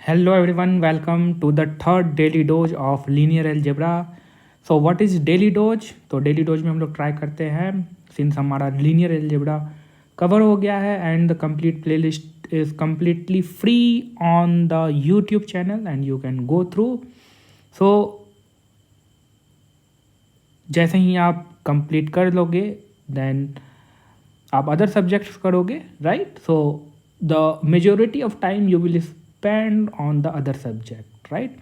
Hello everyone, welcome to the third daily dose of linear algebra. So what is daily dose? तो daily dose में हम लोग try करते हैं since हमारा linear algebra कवर हो गया है and the complete playlist is completely free on the YouTube channel and you can go through. So जैसे ही आप कंप्लीट कर लोगे देन आप अदर सब्जेक्ट्स करोगे, right? So the majority of time you will spend on the other subject, right?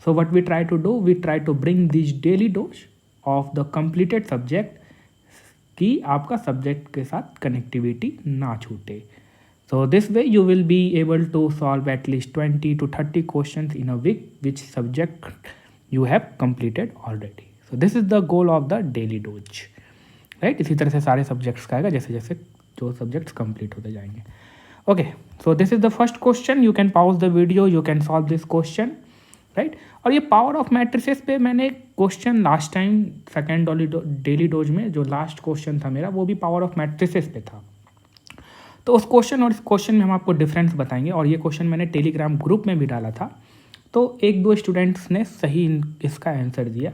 So what we try to do, we try to bring this daily dose of the completed subject कि आपका subject के साथ connectivity ना छूटे. So this way you will be able to solve at least 20 to 30 questions in a week which subject you have completed already. So this is the goal of the daily dose, right? इसी तरह से सारे subjects का आएगा जैसे जैसे जो subjects complete होते जाएंगे. Okay, so this is the first question. You can pause the video, you can solve this question, right? और ये पावर ऑफ मैट्रिसेस पे मैंने question last time second daily dose में जो लास्ट क्वेश्चन था मेरा वो भी पावर ऑफ मैट्रिसेस पे था. तो उस क्वेश्चन और इस क्वेश्चन में हम आपको डिफरेंस बताएंगे. और ये क्वेश्चन मैंने टेलीग्राम ग्रुप में भी डाला था, तो एक दो स्टूडेंट्स ने सही इसका आंसर दिया,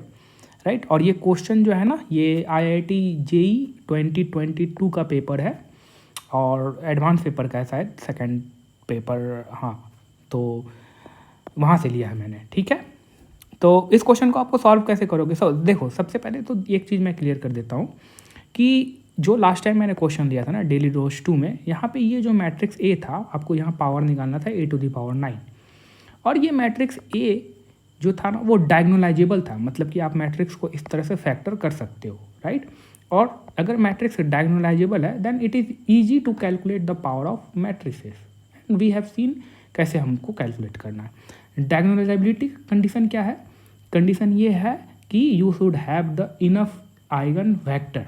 राइट? और ये क्वेश्चन जो है ना, ये IIT JEE 2022 का पेपर है और एडवांस पेपर का है शायद, सेकंड पेपर, हाँ. तो वहाँ से लिया है मैंने, ठीक है? तो इस क्वेश्चन को आपको सॉल्व कैसे करोगे? देखो, सबसे पहले तो एक चीज़ मैं क्लियर कर देता हूँ कि जो लास्ट टाइम मैंने क्वेश्चन लिया था ना डेली डोज 2 में, यहाँ पे ये जो मैट्रिक्स A था, आपको यहाँ पावर निकालना था A⁴ और ये मैट्रिक्स A जो था ना वो डायगोनलाइजेबल था, मतलब कि आप मैट्रिक्स को इस तरह से फैक्टर कर सकते हो, राइट? और अगर मैट्रिक्स डायगोनलाइजेबल है then it is easy to calculate the power of matrices. And we have seen कैसे हमको कैलकुलेट करना है. डायगोनलाइजेबिलिटी कंडीशन क्या है? कंडीशन ये है कि you should have the enough eigen vector,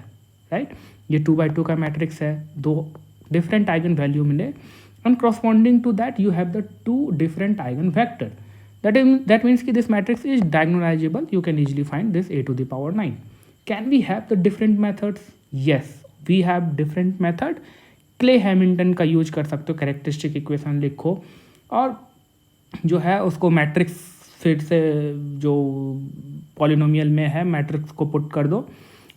right? ये 2x2 का मैट्रिक्स है, दो डिफरेंट आइगन वैल्यू मिले and corresponding to that you have the two different eigen vector. That means कि this matrix is diagonalizable. You can easily find this A⁴ Can we have the different methods? Yes, we have different method. Clay Hamilton का use कर सकते हो, characteristic equation लिखो और जो है उसको मैट्रिक्स फिर से जो पॉलिनोमियल में है मैट्रिक्स को पुट कर दो.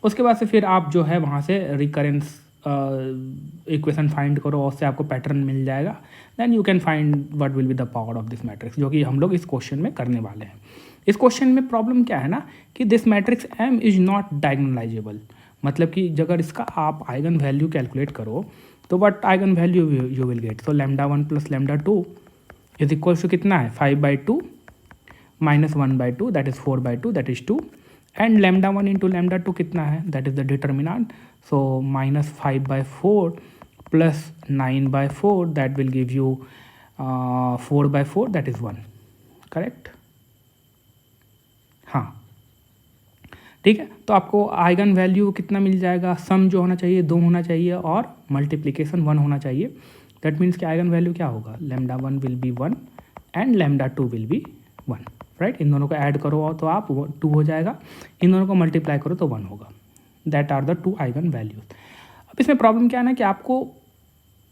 उसके बाद से फिर आप जो है वहाँ से रिकरेंस इक्वेशन फाइंड करो और उससे आपको पैटर्न मिल जाएगा. Then you can find what will be the power of this matrix, जो कि हम लोग इस क्वेश्चन में करने वाले हैं. इस क्वेश्चन में प्रॉब्लम क्या है ना कि this matrix M is not diagonalisable. मतलब कि अगर इसका आप आइगन वैल्यू कैलकुलेट करो तो what eigen value you will get. So λ1 + λ2 is equal to कितना है? 5/2 - 1/2 that is 4/2 that is 2. And λ1 × λ2 कितना है? That is the determinant. So -5/4 + 9/4 that will give you 4/4 that is 1. Correct? हाँ, ठीक है. तो आपको आइगन वैल्यू कितना मिल जाएगा? सम जो होना चाहिए 2 होना चाहिए और मल्टीप्लिकेशन 1 होना चाहिए. दैट मीन्स कि आइगन वैल्यू क्या होगा? λ1 will be 1 and λ2 will be 1, right? इन दोनों को ऐड करो तो आप 2 हो जाएगा, इन दोनों को मल्टीप्लाई करो तो 1 होगा. That are the 2 eigen values. अब इसमें प्रॉब्लम क्या है ना कि आपको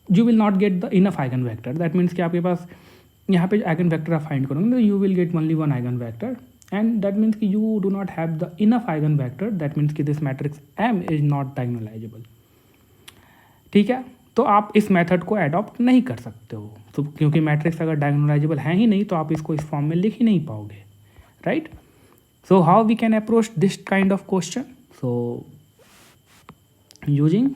you will not get the enough eigen vector. That means कि आपके पास यहाँ पे आइगन वेक्टर आप फाइंड करोगे तो you will get only 1 eigen vector. And that means कि you do not have the enough eigenvector. That means कि this matrix M is not diagonalizable. ठीक है, तो आप इस मेथड को अडॉप्ट नहीं कर सकते हो. तो क्योंकि मैट्रिक्स अगर डायगोनलाइजेबल है ही नहीं तो आप इसको इस फॉर्म में लिख ही नहीं पाओगे, right? So how we can approach this kind of question? So using,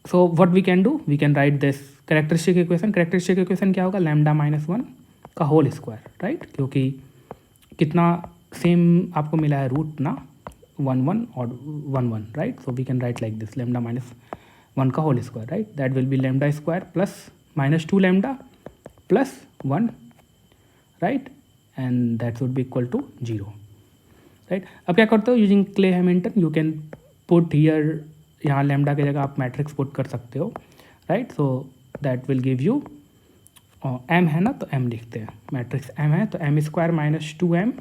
so what we can do, we can write this characteristic equation. Characteristic equation क्या होगा? λ-1 का होल स्क्वायर, राइट? क्योंकि कितना सेम आपको मिला है रूट ना, 1 और 1, right? So we can write like this λ-1 का whole square, right? That will be λ² plus -2λ plus 1, right? And that should be equal to 0, right? अब क्या करते हो? Using Cayley Hamilton you can put here, यहाँ lambda की जगह आप matrix put कर सकते हो, right? So that will give you M है ना तो M लिखते हैं. मैट्रिक्स M है तो M² - 2M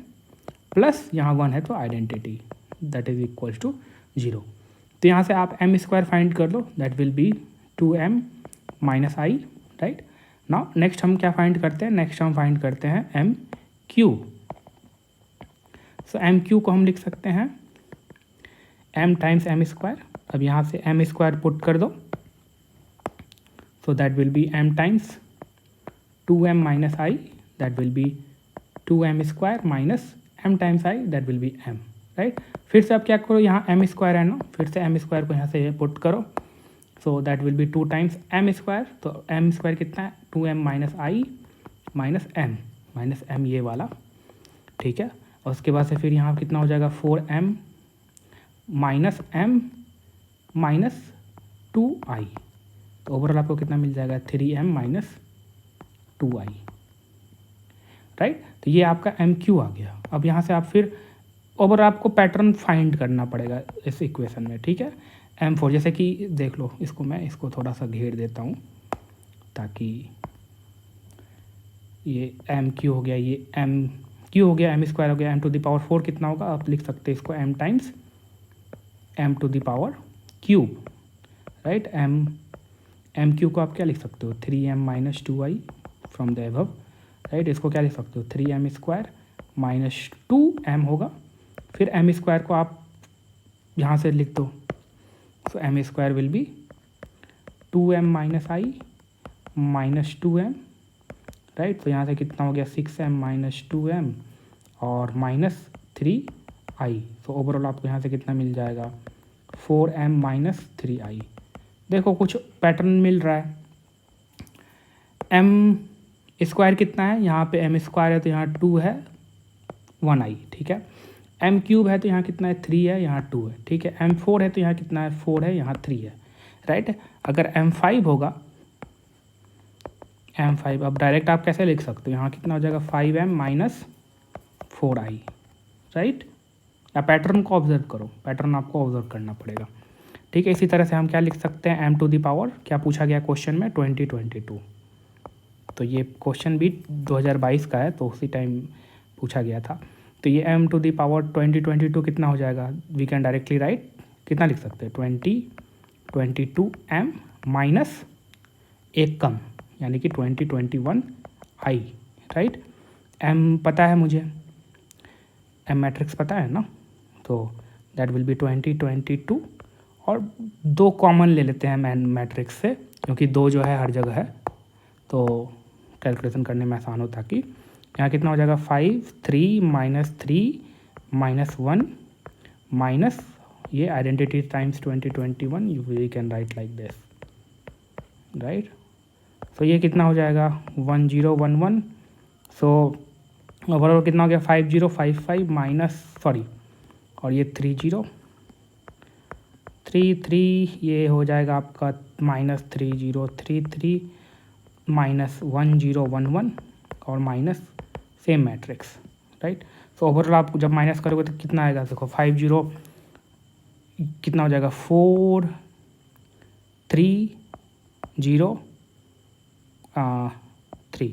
प्लस यहाँ 1 है तो identity that is equal to 0. तो यहाँ से आप M² फाइंड कर लो. That will be 2M - I, right? Now next हम क्या फाइंड करते हैं, नेक्स्ट हम फाइंड करते हैं एम क्यू। सो एम क्यू को हम लिख सकते हैं एम टाइम्स एम स्क्वायर। अब यहाँ से एम स्क्वायर पुट कर दो, so that will be m times 2m minus I, that will be 2m square minus m times I, that will be m, right. फिर से आप क्या करो, यहाँ m स्क्वायर है ना, फिर से m स्क्वायर को यहाँ से पुट करो, सो that will B 2 times m square. तो m स्क्वायर कितना है, 2m माइनस आई माइनस m ये वाला, ठीक है। और उसके बाद से फिर यहाँ कितना हो जाएगा 4m minus m minus 2i, तो ओवरऑल आपको कितना मिल जाएगा 3m माइनस 2i, राइट। तो ये आपका एम क्यू आ गया। अब यहाँ से आप फिर ओवरऑल आपको पैटर्न फाइंड करना पड़ेगा इस इक्वेशन में, ठीक है। m4 जैसे कि देख लो, इसको मैं इसको थोड़ा सा घेर देता हूँ ताकि ये एम क्यू हो गया, ये एम क्यू हो गया, एम स्क्वायर हो गया, m टू द पावर 4 कितना होगा, आप लिख सकते हैं इसको m times m to the power cube, right. M q को आप क्या लिख सकते हो 3m minus 2i from the above, right. इसको क्या लिख सकते हो 3m स्क्वायर माइनस 2m होगा, फिर m स्क्वायर को आप यहाँ से लिख दो, सो m square will be 2m minus I minus 2m, right. तो यहाँ से कितना हो गया 6m माइनस 2m और माइनस 3i, तो ओवरऑल आपको यहाँ से कितना मिल जाएगा 4m माइनस 3i। देखो कुछ पैटर्न मिल रहा है, m स्क्वायर कितना है, यहाँ पे m स्क्वायर है तो यहाँ 2 है 1i, ठीक है। m क्यूब है तो यहाँ कितना है 3 है, यहाँ 2 है, ठीक है। m4 है तो यहाँ कितना है 4 है, यहाँ 3 है, राइट। अगर m5 होगा, m5 अब डायरेक्ट आप कैसे लिख सकते हो, यहाँ कितना हो जाएगा 5m माइनस 4i, राइट। या पैटर्न को ऑब्जर्व करो, पैटर्न आपको ऑब्जर्व करना पड़ेगा, ठीक है। इसी तरह से हम क्या लिख सकते हैं m टू द पावर, क्या पूछा गया क्वेश्चन में 2022, तो ये क्वेश्चन भी 2022 का है, तो उसी टाइम पूछा गया था। तो ये m टू द पावर 2022 कितना हो जाएगा, वी कैन डायरेक्टली राइट, कितना लिख सकते हैं 2022m माइनस एक कम, यानी कि 2021i, राइट। m पता है मुझे, m मैट्रिक्स पता है ना, तो दैट विल बी 2022 और 2 कॉमन ले लेते हैं मैट्रिक्स से, क्योंकि 2 जो है हर जगह है तो कैलकुलेशन करने में आसान हो। ताकि यहाँ कितना हो जाएगा 5 3 माइनस 3 माइनस 1 माइनस ये identity times 2021, you we can write like this, right. तो ये कितना हो जाएगा 1011, सो ओवरऑल कितना हो गया 5055 माइनस सॉरी, और ये 3033, ये हो जाएगा आपका माइनस 3033 माइनस 1011 और माइनस सेम मैट्रिक्स, राइट। तो ओवरऑल आप जब माइनस करोगे तो कितना आएगा, देखो 50 कितना हो जाएगा 4303,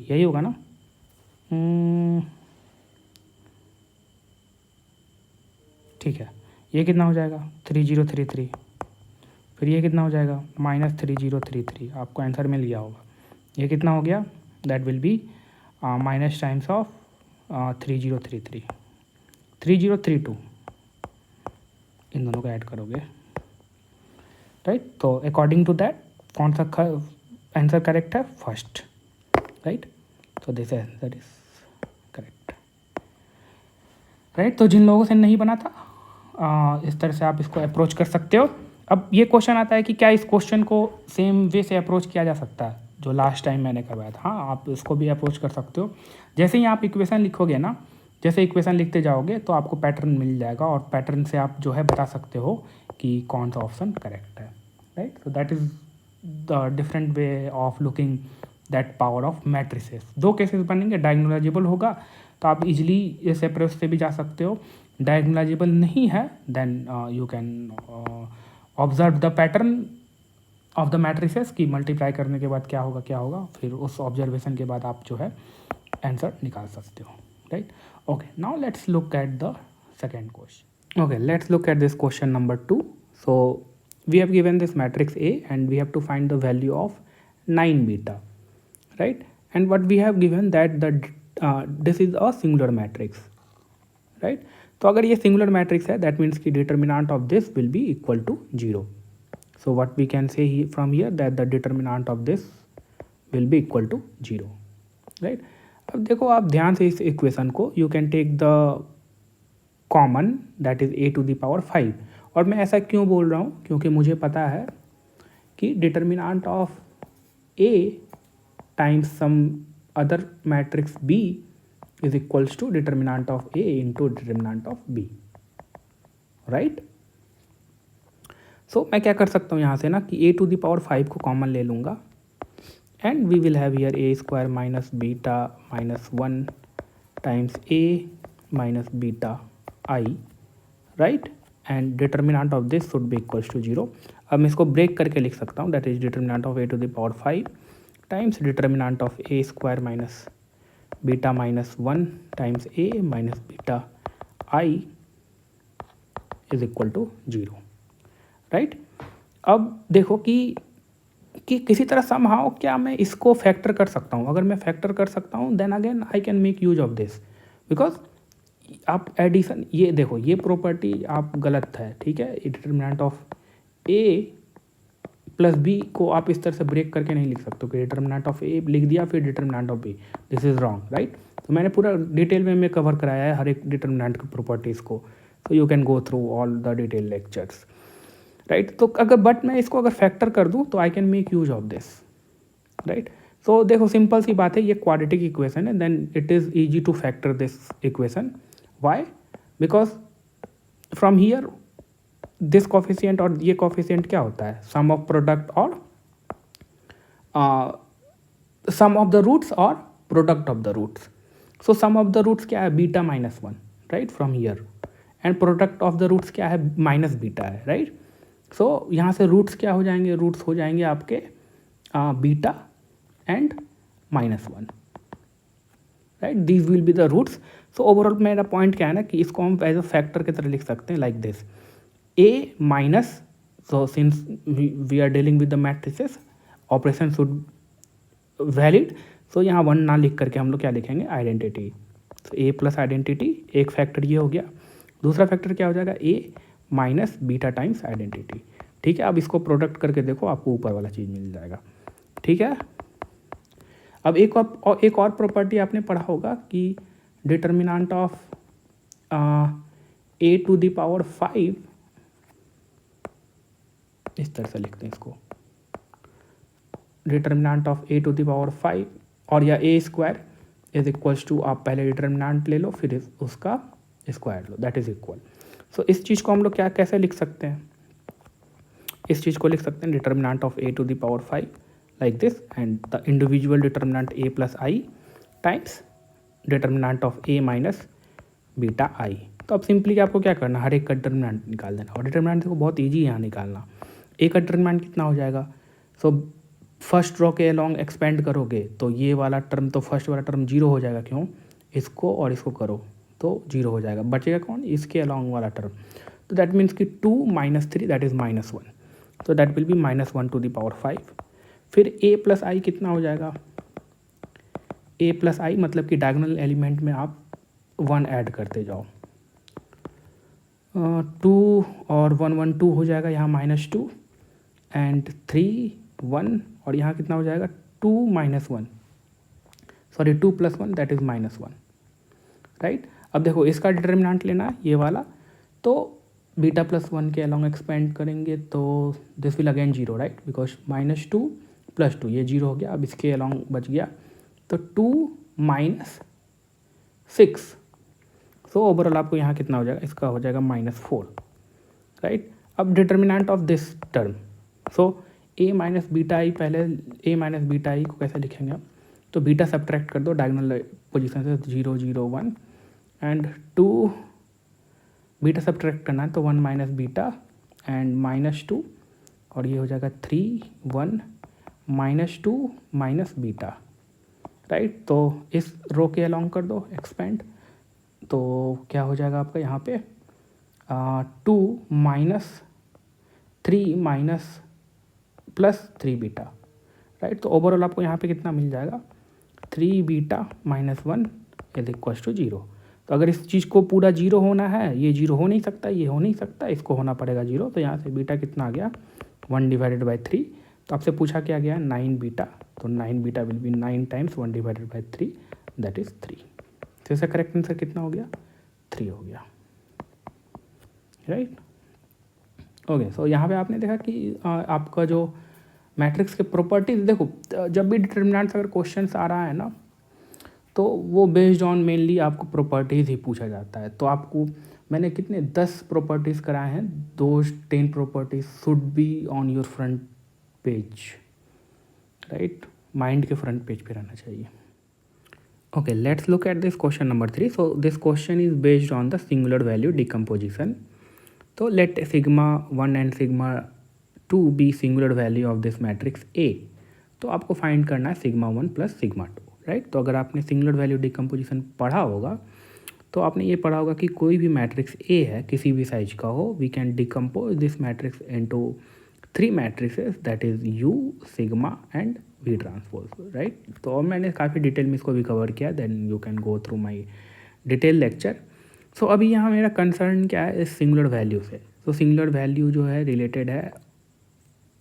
यही होगा ना, ठीक है। ये कितना हो जाएगा 3033, फिर ये कितना हो जाएगा माइनस 3033, आपको आंसर मिल गया होगा। ये कितना हो गया, that will be minus times of 3033 3032, इन दोनों को ऐड करोगे, राइट। तो अकॉर्डिंग टू दैट कौन सा आंसर करेक्ट है, फर्स्ट, राइट। तो this answer is correct, right. तो जिन लोगों से नहीं बना था इस तरह से आप इसको अप्रोच कर सकते हो। अब ये क्वेश्चन आता है कि क्या इस क्वेश्चन को सेम वे से अप्रोच किया जा सकता है जो लास्ट टाइम मैंने करवाया था। हाँ, आप इसको भी अप्रोच कर सकते हो। जैसे ही आप इक्वेशन लिखोगे ना, जैसे इक्वेशन लिखते जाओगे तो आपको पैटर्न मिल जाएगा और पैटर्न से आप जो है बता सकते हो कि कौन सा ऑप्शन करेक्ट है, right. So that is the different way of looking that power of matrices. 2 cases बनेंगे, डायगोनलाइजेबल होगा तो आप इजीली इस अप्रोच से भी जा सकते हो, डायगोनलाइजेबल नहीं है then you can observe the pattern of the matrices की मल्टीप्लाई करने के बाद क्या होगा, फिर उस ऑब्जर्वेशन के बाद आप जो है आंसर निकाल सकते हो, right. Okay, now let's look at the second question. Okay, let's look at this question number 2. So we have given this matrix A and we have to find the value of 9 beta, right? And what we have given that the this is a singular matrix, right? तो अगर ये singular matrix है that means कि determinant of this will be equal to zero. So what we can say from here that the determinant of this will be equal to zero, right? अब देखो आप ध्यान से इस इक्वेशन को you can take the common that is a to the power 5. और मैं ऐसा क्यों बोल रहा हूँ, क्योंकि मुझे पता है कि determinant of a times some other matrix b is equals to determinant of a into determinant of b, right? So मैं क्या कर सकता हूँ यहाँ से ना कि a टू द पावर 5 को कॉमन ले लूँगा and we will have here a square minus beta minus 1 times a minus beta i, right? And determinant of this should be equals to zero. अब मैं इसको ब्रेक करके लिख सकता हूँ that is determinant of a to the power 5 times determinant of a square minus beta minus 1 times a minus beta i is equal to zero, right? अब देखो कि किसी तरह समहाउ क्या मैं इसको फैक्टर कर सकता हूँ. अगर मैं फैक्टर कर सकता हूँ then again I can make use of this, because आप एडिशन, ये देखो ये प्रॉपर्टी आप गलत है, ठीक है? Determinant of a plus b को आप इस तरह से ब्रेक करके नहीं लिख सकते कि डिटर्मिनेंट ऑफ a लिख दिया फिर determinant of b, this is wrong, right? तो मैंने पूरा डिटेल में मैं कवर कराया है हर एक डिटर्मिनेंट की प्रॉपर्टीज़ को, so you can go through all the detailed lectures, right? तो अगर बट मैं इसको अगर फैक्टर कर दूँ तो I can make use of this, right? सो देखो सिंपल सी बात है, ये क्वाड्रेटिक इक्वेशन है, then it is easy to factor this equation. Why? Because from here this coefficient और ये कॉफिशिएंट क्या होता है, सम ऑफ प्रोडक्ट और सम ऑफ द रूट्स और product of the roots. So sum of the roots क्या है, beta minus 1, right? From here and product of the roots क्या है, माइनस बीटा है, राइट? सो यहाँ से रूट्स क्या हो जाएंगे, रूट्स हो जाएंगे आपके beta and minus 1, right? These will be the roots. So overall मेरा पॉइंट क्या है ना कि इसको हम एज अ फैक्टर की तरह लिख सकते हैं like this a minus, so since we are dealing with the matrices operation should valid, so यहाँ 1 ना लिख करके हम लोग क्या लिखेंगे, आइडेंटिटी. तो a प्लस आइडेंटिटी, एक फैक्टर ये हो गया. दूसरा फैक्टर क्या हो जाएगा, a minus beta times identity, ठीक है? अब इसको प्रोडक्ट करके देखो आपको ऊपर वाला चीज़ मिल जाएगा, ठीक है? अब एक और प्रॉपर्टी आपने पढ़ा होगा कि determinant of a to the power 5, इस तरह से लिखते हैं इसको, determinant of a to the power 5 और या a square is equals to, आप पहले डिटर्मिनेंट ले लो फिर उसका स्क्वायर लो, दैट इज इक्वल. सो इस चीज़ को हम लोग क्या कैसे लिख सकते हैं, इस चीज़ को लिख सकते हैं determinant of a to the power 5 like this and the individual determinant a plus I times determinant of a minus beta i. तो अब सिंपली आपको क्या करना, हर एक का डिटर्मिनेंट निकाल देना. और डिटर्मिनेंट देखो बहुत ईजी है यहाँ निकालना. a का डिटर्मिनेंट कितना हो जाएगा, सो फर्स्ट रो के अलॉन्ग एक्सपेंड करोगे तो ये वाला टर्म, तो फर्स्ट वाला टर्म जीरो हो जाएगा, क्यों, इसको और इसको करो तो जीरो हो जाएगा, बचेगा कौन, इसके अलॉन्ग वाला टर्म. तो दैट मीन्स कि 2 माइनस 3 दैट इज़ माइनस 1, तो that will be minus 1 to the power 5. फिर a प्लस आई कितना हो जाएगा, a प्लस आई मतलब कि डायगोनल एलिमेंट में आप 1 ऐड करते जाओ, 2 और 1 1 2 हो जाएगा, यहाँ माइनस 2 एंड 3 1 और यहाँ कितना हो जाएगा 2 minus 1, sorry 2 plus 1 that is minus 1, right? अब देखो इसका डिटर्मिनेंट लेना है ये वाला, तो बीटा प्लस 1 के अलॉन्ग एक्सपेंड करेंगे तो this will again zero, right? Because minus 2 plus 2 ये जीरो हो गया. अब इसके अलॉन्ग बच गया तो 2 माइनस 6, सो ओवरऑल आपको यहाँ कितना हो जाएगा, इसका हो जाएगा माइनस 4, राइट? अब determinant of this term, so a minus beta I, पहले a माइनस बीटा आई को कैसे लिखेंगे आप, तो बीटा सब्ट्रैक्ट कर दो डायगोनल पोजीशन से, 0 0 1 एंड 2 बीटा सब्ट्रैक्ट करना है तो 1 माइनस बीटा एंड माइनस 2 और ये हो जाएगा 3 1 माइनस 2 माइनस बीटा, राइट? तो इस रो के अलॉन्ग कर दो एक्सपेंड, तो क्या हो जाएगा आपका यहाँ पे 2 minus 3 minus plus 3 beta, right. तो ओवरऑल आपको यहाँ पे कितना मिल जाएगा, 3 beta minus 1 is equals to 0। तो अगर इस चीज़ को पूरा 0 होना है, ये 0 हो नहीं सकता, ये हो नहीं सकता, इसको होना पड़ेगा 0। तो यहाँ से बीटा कितना आ गया, 1/3। तो आपसे पूछा क्या गया, 9 बीटा। तो 9 beta will be 9 times 1/3, that is 3। तो इसका करेक्ट आंसर कितना हो गया, 3 हो गया, राइट। ओके, सो यहाँ पे आपने देखा कि आपका जो मैट्रिक्स के प्रॉपर्टीज, देखो जब भी डिटर्मिनेंट्स अगर क्वेश्चंस आ रहा है ना, तो वो बेस्ड ऑन मेनली आपको प्रॉपर्टीज़ ही पूछा जाता है। तो आपको मैंने कितने 10 प्रॉपर्टीज़ कराए हैं, those 10 properties should be on your front page, right, mind के फ्रंट पेज पे रहना चाहिए। Okay, let's look at this question number 3। So this question is based on the singular value decomposition. तो let sigma 1 and sigma 2 be singular value of this matrix A. तो आपको find करना है sigma 1 plus sigma 2, right. तो अगर आपने singular value decomposition पढ़ा होगा तो आपने ये पढ़ा होगा कि कोई भी मैट्रिक्स ए है, किसी भी साइज का हो, we can decompose this matrix into 3 matrices, that is U, sigma and V transpose, right. तो अब मैंने काफ़ी डिटेल में इसको भी कवर किया, then you can go through my detail lecture. So अभी यहाँ मेरा कंसर्न क्या है, इस सिंगुलर वैल्यू से। तो सिंगुलर वैल्यू जो है रिलेटेड है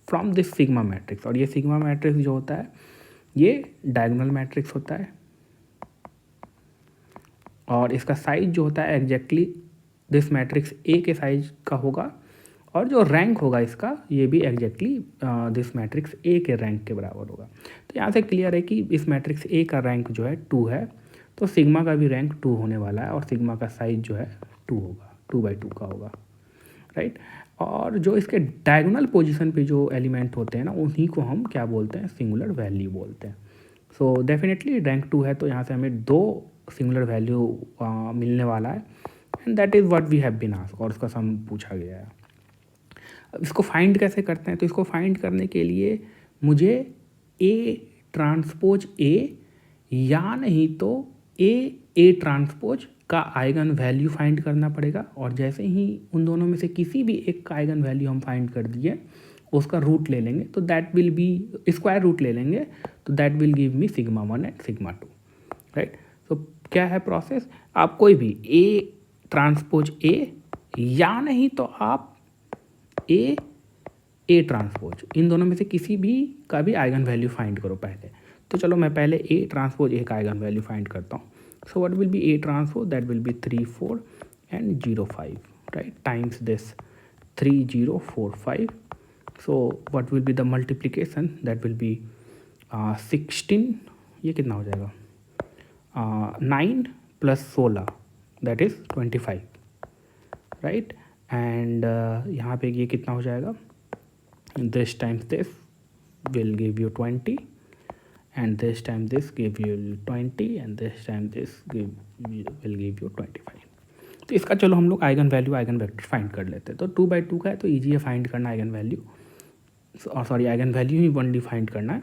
फ्रॉम दिस सिग्मा मैट्रिक्स, और ये सिग्मा मैट्रिक्स जो होता है ये डायगोनल मैट्रिक्स होता है, और इसका साइज जो होता है एग्जैक्टली दिस मैट्रिक्स ए के साइज का होगा, और जो रैंक होगा इसका ये भी एग्जैक्टली दिस मैट्रिक्स ए के रैंक के बराबर होगा। तो यहाँ से क्लियर है कि इस मैट्रिक्स ए का रैंक जो है 2 है, तो सिग्मा का भी रैंक 2 होने वाला है, और सिग्मा का साइज जो है 2 होगा, 2/2 का होगा, राइट। और जो इसके डायगोनल पोजीशन पे जो एलिमेंट होते हैं ना, उन्हीं को हम क्या बोलते हैं, सिंगुलर वैल्यू बोलते हैं। सो डेफिनेटली रैंक 2 है, तो यहाँ से हमें 2 सिंगुलर वैल्यू मिलने वाला है, and that is what we have been asked, और उसका सम पूछा गया है। अब इसको फाइंड कैसे करते हैं, तो इसको फाइंड करने के लिए मुझे ए ट्रांसपोज ए या नहीं तो ए ट्रांसपोज का आइगन वैल्यू फाइंड करना पड़ेगा, और जैसे ही उन दोनों में से किसी भी एक का आइगन वैल्यू हम फाइंड कर दिए, उसका रूट ले लेंगे, तो that will be square root ले लेंगे, तो that will give me sigma 1 and sigma 2, right. तो क्या है प्रोसेस, आप कोई भी ए ट्रांसपोज ए या नहीं तो आप ए ट्रांसपोज, इन दोनों में से किसी भी का भी आइगन वैल्यू फाइंड करो पहले। तो चलो मैं पहले ए ट्रांसपोज ए का आइगन वैल्यू फाइंड करता हूँ। So what will B A transpose, that will B 3 4 and 0 5, right, times this 3 0 4 5। So what will be the multiplication, that will B 16, ये कितना हो जाएगा, 9 plus 16 that is 25, right. And यहाँ पे ये कितना हो जाएगा, this times this will give you 20, and this time this give you 20, and this time this will give you 25। तो इसका चलो हम लोग eigen value eigen vector find कर लेते हैं। तो 2/2 का है तो ईजी है फाइंड करना आइगन वैल्यू, और सॉरी आइगन वैल्यू ही 1 फाइंड करना है।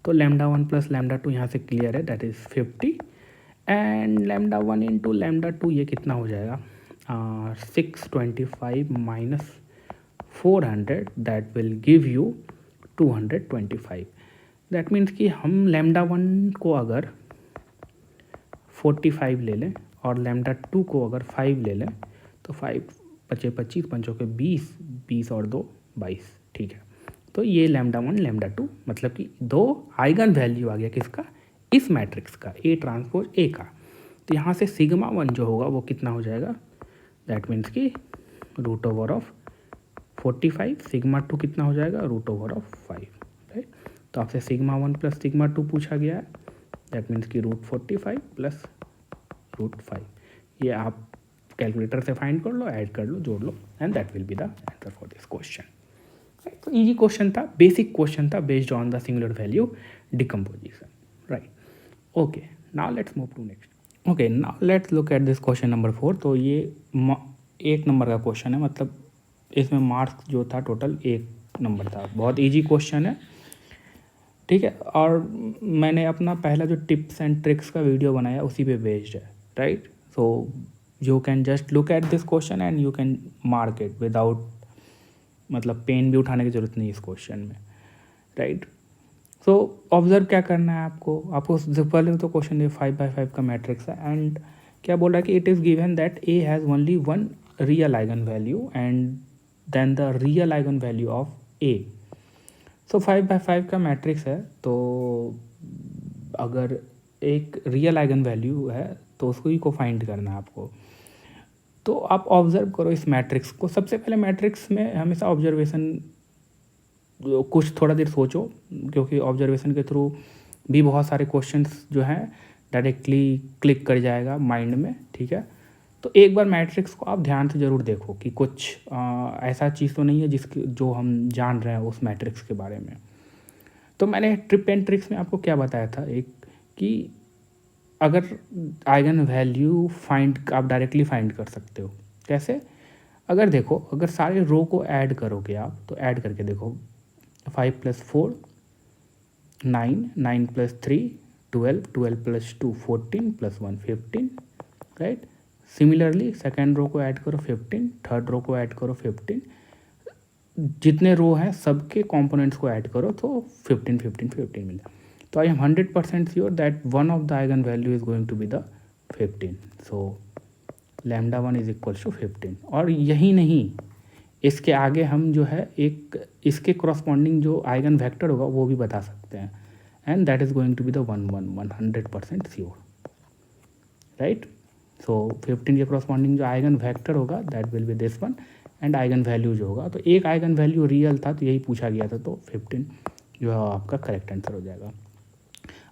तो λ1 प्लस λ2 यहाँ से क्लियर है, दैट इज़ 50, एंड λ1 इंटू λ2 ये कितना हो जाएगा, 625 minus 400, that will give you 225। That means कि हम λ1 को अगर 45 ले लें और λ2 को अगर 5 ले लें, तो 5 बचे 25, 5 के 20, 20 और 2 22, ठीक है। तो ये λ1 λ2 मतलब कि 2 आइगन वैल्यू आ गया किसका, इस मैट्रिक्स का, ए ट्रांसपोज ए का। तो यहाँ से सिग्मा 1 जो होगा वो कितना हो जाएगा, दैट मीन्स कि रूट ओवर ऑफ 45, सिग्मा 2 कितना हो जाएगा, रूट ओवर ऑफ 5, राइट। तो आपसे सिग्मा 1 प्लस सिग्मा 2 पूछा गया है, दैट मीन्स कि रूट 45 प्लस रूट 5। ये आप कैलकुलेटर से फाइंड कर लो, ऐड कर लो, जोड़ लो, and that will be the answer for this question. तो इजी क्वेश्चन था, बेसिक क्वेश्चन था, based on the singular value decomposition, right. Okay, now let's move to next. Okay, now let's look at this question number 4। तो ये 1 number का question है, मतलब इसमें marks जो था टोटल 1 नंबर था। बहुत इजी क्वेश्चन है, ठीक है। और मैंने अपना पहला जो टिप्स एंड ट्रिक्स का वीडियो बनाया उसी पे बेस्ड है, right. So you can just look at this question and you can mark it without, मतलब पेन भी उठाने की ज़रूरत नहीं इस क्वेश्चन में, राइट। सो ऑब्जर्व क्या करना है आपको सबसे पहले तो क्वेश्चन ये 5x5 का मैट्रिक्स है एंड क्या बोल रहा है कि it is given that A has only one real eigen value and then the real eigen value of A. So 5x5 का मैट्रिक्स है, तो अगर एक रियल आइगन वैल्यू है तो उसको ही को फाइंड करना है आपको। तो आप ऑब्जर्व करो इस मैट्रिक्स को। सबसे पहले मैट्रिक्स में हमेशा ऑब्जर्वेशन कुछ थोड़ा देर सोचो, क्योंकि ऑब्जर्वेशन के थ्रू भी बहुत सारे क्वेश्चंस जो हैं डायरेक्टली क्लिक कर जाएगा माइंड में, ठीक है। तो एक बार मैट्रिक्स को आप ध्यान से ज़रूर देखो कि कुछ ऐसा चीज़ तो नहीं है जिसकी जो हम जान रहे हैं उस मैट्रिक्स के बारे में। तो मैंने ट्रिप एंड ट्रिक्स में आपको क्या बताया था, एक कि अगर आइगन वैल्यू फाइंड आप डायरेक्टली फाइंड कर सकते हो। कैसे? अगर देखो, अगर सारे रो को ऐड करोगे आप, तो ऐड करके देखो 5 + 4 9, 9 + 3 12, 12 + 2 14 + 1 15, राइट। सिमिलरली सेकेंड रो को ऐड करो 15, थर्ड रो को ऐड करो 15, जितने रो हैं सबके कंपोनेंट्स को ऐड करो तो 15 15 15 मिला। तो I am 100% sure that one of the eigen value is going to be the 15। So λ1 is equal to 15। और यही नहीं, इसके आगे हम जो है एक इसके करस्पॉन्डिंग जो आइगन वेक्टर होगा वो भी बता सकते हैं, and that is going to be the 111 100% sure, right. So 15 के करस्पॉन्डिंग जो आइगन वेक्टर होगा that will be this one, and eigen value जो होगा, तो एक आइगन वैल्यू रियल था तो यही पूछा गया था, तो 15 जो है आपका करेक्ट आंसर हो जाएगा।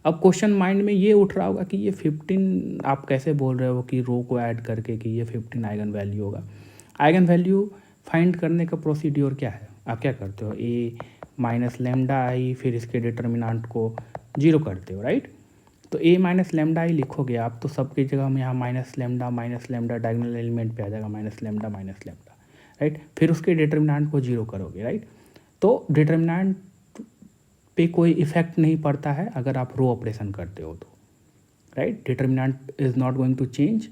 अब क्वेश्चन माइंड में ये उठ रहा होगा कि ये 15 आप कैसे बोल रहे हो कि रो को ऐड करके कि ये 15 आइगन वैल्यू होगा। आइगन वैल्यू फाइंड करने का प्रोसीड्योर क्या है? आप क्या करते हो, ए माइनस लेमडा आई, फिर इसके डिटर्मिनांट को 0 करते हो, राइट। तो ए माइनस लेमडा आई लिखोगे आप तो सबकी जगह में यहाँ माइनस लेमडा डायगोनल एलिमेंट पे आ जाएगा माइनस लेमडा, राइट। फिर उसके डिटर्मिनांट को 0 करोगे, राइट। तो डिटर्मिनांट पे कोई इफेक्ट नहीं पड़ता है अगर आप रो ऑपरेशन करते हो तो, right. Determinant is not going to change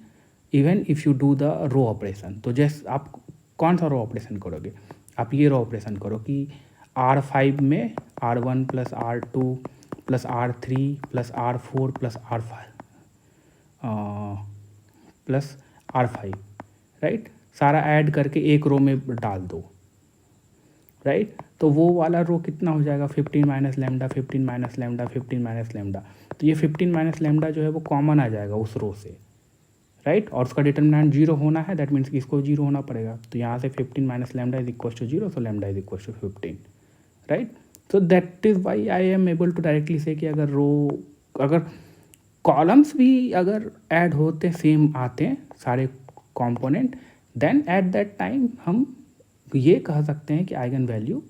even if you do the row operation. तो जैसे आप कौन सा रो ऑपरेशन करोगे? आप ये रो ऑपरेशन करो कि R5 में R1 + R2 + R3 + R4 + R5 plus R5, right. सारा ऐड करके एक रो में डाल दो, राइट। तो वो वाला रो कितना हो जाएगा? 15 - λ 15 - λ 15 - λ। तो ये 15 - λ जो है वो कॉमन आ जाएगा उस रो से, राइट। और उसका डिटर्मिनेंट 0 होना है, दैट मीन्स कि इसको 0 होना पड़ेगा। तो यहाँ से 15 - λ is equal to 0, so λ is equal to 15, right. So that is why I am able to directly say कि अगर कॉलम्स भी अगर ऐड होते सेम आते हैं सारे component, then at that time हम ये कह सकते हैं कि आइगन वैल्यू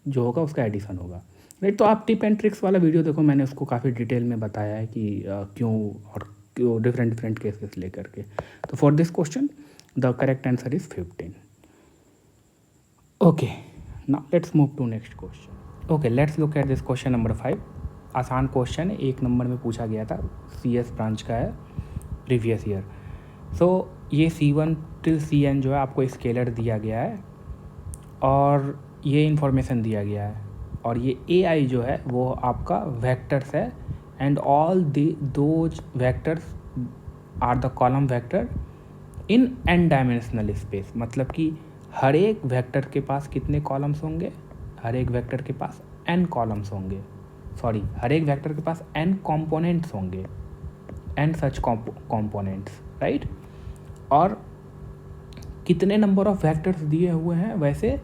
जो होगा उसका एडिशन होगा, राइट। तो आप टिप एंड ट्रिक्स वाला वीडियो देखो, मैंने उसको काफ़ी डिटेल में बताया है कि क्यों डिफरेंट केसेस लेकर के। तो for this question the correct answer is 15। Okay, now let's move to next question. Okay, let's look at this question number 5। आसान क्वेश्चन है, 1 नंबर में पूछा गया था, CS ब्रांच का है, प्रीवियस ईयर। सो ये C1 till CN जो है आपको स्केलर दिया गया है और ये इन्फॉर्मेशन दिया गया है, और ये AI जो है वो आपका वेक्टर्स है, and all those vectors are the column vector in n dimensional space. मतलब कि हर एक वेक्टर के पास कितने कॉलम्स होंगे? हर एक वेक्टर के पास n कॉलम्स होंगे, सॉरी, हर एक वेक्टर के पास n कंपोनेंट्स होंगे, n सच कंपोनेंट्स, राइट। और कितने नंबर ऑफ वेक्टर्स दिए हुए हैं? वैसे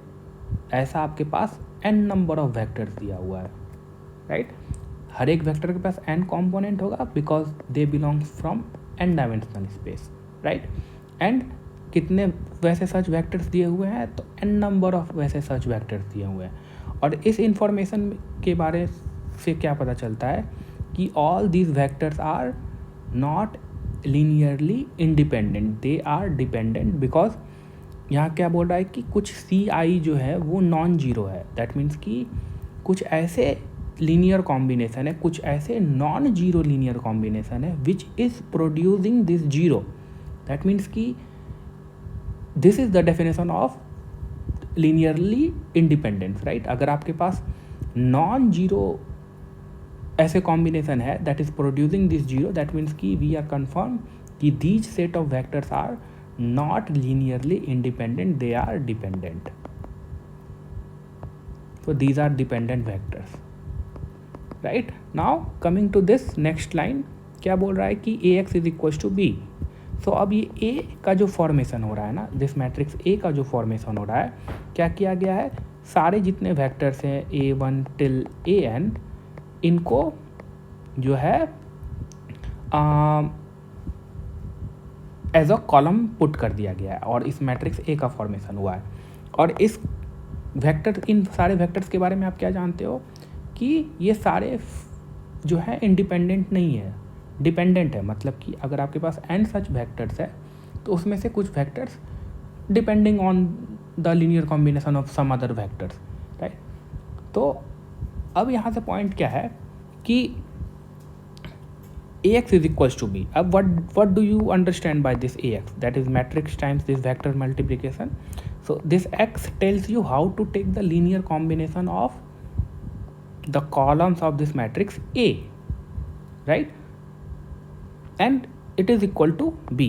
ऐसा आपके पास n नंबर ऑफ वेक्टर्स दिया हुआ है, राइट। हर एक वेक्टर के पास n कंपोनेंट होगा because they belongs from n dimensional space, right. And कितने वैसे सच वेक्टर्स दिए हुए हैं? तो n नंबर ऑफ वैसे सच वेक्टर्स दिए हुए हैं। और इस इंफॉर्मेशन के बारे से क्या पता चलता है कि all these vectors are not linearly independent, they are dependent, because यहाँ क्या बोल रहा है कि कुछ CI जो है वो नॉन जीरो है। दैट मीन्स कि कुछ ऐसे लीनियर कॉम्बिनेशन है, कुछ ऐसे नॉन जीरो लीनियर कॉम्बिनेशन है which is producing this zero. That means कि this is the definition of linearly independence, right. अगर आपके पास नॉन जीरो ऐसे कॉम्बिनेशन है that is producing this zero, that means कि वी आर कन्फर्म कि these set of vectors are not linearly independent, they are dependent. So these are dependent vectors, right? Now coming to this next line, क्या बोल रहा है कि ax is equal to b. So अब ये a का जो फॉर्मेशन हो रहा है ना, दिस मैट्रिक्स a का जो फॉर्मेशन हो रहा है, क्या किया गया है, सारे जितने वेक्टर्स हैं a1 टिल an, इनको जो है एज अ कॉलम पुट कर दिया गया है और इस मैट्रिक्स a का फॉर्मेशन हुआ है. और इस वेक्टर, इन सारे वेक्टर्स के बारे में आप क्या जानते हो कि ये सारे जो है इंडिपेंडेंट नहीं है, डिपेंडेंट है. मतलब कि अगर आपके पास n सच वेक्टर्स है तो उसमें से कुछ vectors depending on the linear combination of some other vectors, right. तो अब यहाँ से पॉइंट क्या है कि ax is equals to b. अब what do you understand by this ax? That is matrix times this vector multiplication. So this x tells you how to take the linear combination of the columns of this matrix A, right? And it is equal to b,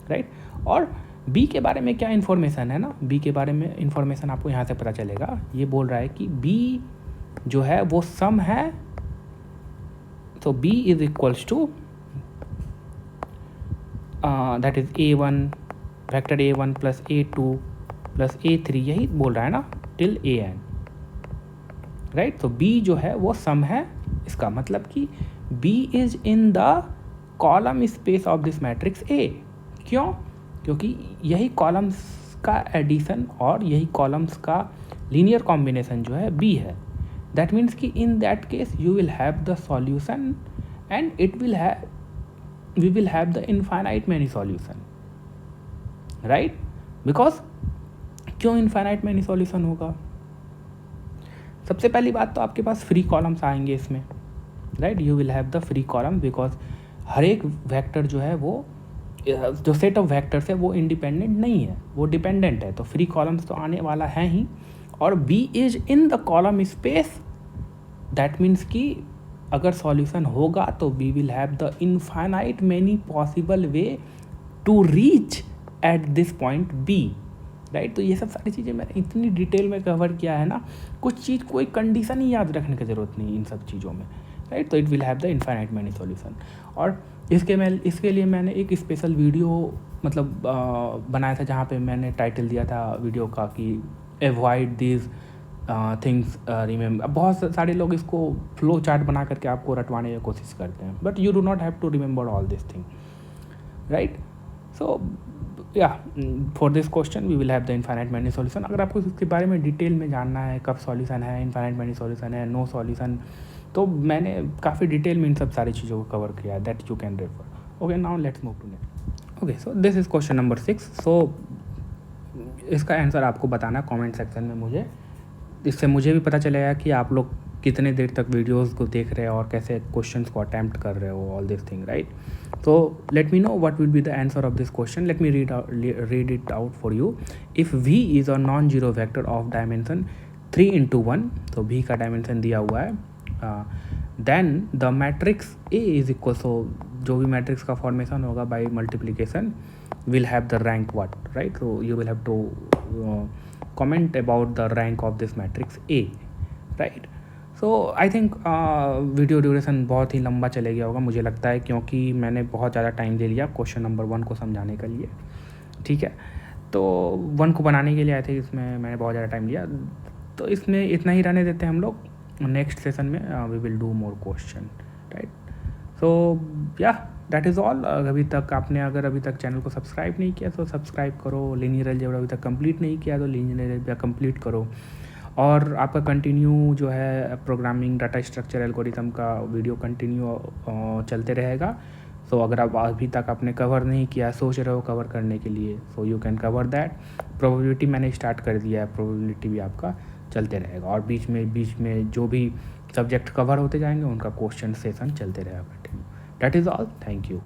right? और b के बारे में क्या information है ना, b के बारे में इन्फॉर्मेशन आपको यहाँ से पता चलेगा. ये बोल रहा है कि b जो है वो सम है. So b is equals to that is a1 vector a1 plus a2 plus a3, यही बोल रहा है ना, टिल an, राइट. तो b जो है वो सम है. इसका मतलब कि b is in the column space of this matrix a. क्यों? क्योंकि यही कॉलम्स का एडिशन और यही कॉलम्स का लीनियर कॉम्बिनेशन जो है b है. That means कि in that case you will have the solution and we will have the infinite many solution, right? Because क्यों infinite many solution होगा? सबसे पहली बात तो आपके पास फ्री कॉलम्स आएंगे इसमें, right? You will have the free column because हर एक वेक्टर जो है वो, जो सेट ऑफ वेक्टर्स है वो इंडिपेंडेंट नहीं है, वो डिपेंडेंट है. तो फ्री कॉलम्स तो आने वाला है ही. और b is in the column space, that means कि अगर सॉल्यूशन होगा तो we will have the infinite many possible way to reach at this point b, right. तो ये सब सारी चीज़ें मैंने इतनी डिटेल में कवर किया है ना, कुछ चीज़ कोई कंडीशन ही याद रखने की ज़रूरत नहीं इन सब चीज़ों में, राइट. तो it will have the infinite many solution. और इसके लिए मैंने एक स्पेशल वीडियो मतलब बनाया था, जहाँ पे मैंने टाइटल दिया था वीडियो का कि अवॉइड दिस थिंग्स रिमेम्बर. बहुत सारे लोग इसको फ्लो चार्ट बना करके आपको रटवाने की कोशिश करते हैं, but you do not have to remember all this thing, right. So या for this question we will have the infinite many solution. अगर आपको इसके बारे में डिटेल में जानना है, कब सॉल्यूशन है, इनफाइनाइट मैनी सॉल्यूशन है, नो सॉल्यूशन, तो मैंने काफ़ी डिटेल में इन सब सारी चीज़ों को कवर किया है, that you can refer. Okay, now let's move to next. Okay, so this is question number 6. सो इसका आंसर आपको बताना कमेंट सेक्शन में मुझे. इससे मुझे भी पता चलेगा कि आप लोग कितने देर तक वीडियोस को देख रहे हो और कैसे क्वेश्चंस को अटैम्प्ट कर रहे हो, all this thing, right. So let me know what will be the answer of this question. Let me read it out for you. If v is a non-zero vector of dimension 3 into 1, तो v का dimension दिया हुआ है, then the matrix A is equal, so जो भी matrix का formation होगा by multiplication will have the rank what, right? So you will have to comment about the rank of this matrix A, right? So I think video duration बहुत ही लंबा चले गया होगा मुझे लगता है, क्योंकि मैंने बहुत ज़्यादा टाइम ले लिया क्वेश्चन नंबर 1 को समझाने के लिए, ठीक है. तो 1 को बनाने के लिए आई थिंक इसमें मैंने बहुत ज़्यादा टाइम लिया, तो इसमें इतना ही रहने देते हैं हम लोग. नेक्स्ट सेशन में we will do more question, right. So या दैट इज़ ऑल. अभी तक आपने अगर अभी तक चैनल को सब्सक्राइब नहीं किया तो सब्सक्राइब करो. लीनियर अलजेब्रा अभी तक कंप्लीट नहीं किया तो लीनियर अलजेब्रा कंप्लीट करो. और आपका कंटिन्यू जो है प्रोग्रामिंग, डाटा स्ट्रक्चर, एल्गोरिथम का वीडियो कंटिन्यू चलते रहेगा. सो अगर आप अभी तक आपने कवर नहीं किया, सोच रहे हो कवर करने के लिए, so you can cover that. Probability मैंने स्टार्ट कर दिया है, प्रोबेबिलिटी भी आपका चलते रहेगा. और बीच में जो भी सब्जेक्ट कवर होते जाएंगे उनका क्वेश्चन सेशन चलते रहेगा continue. That is all. Thank you.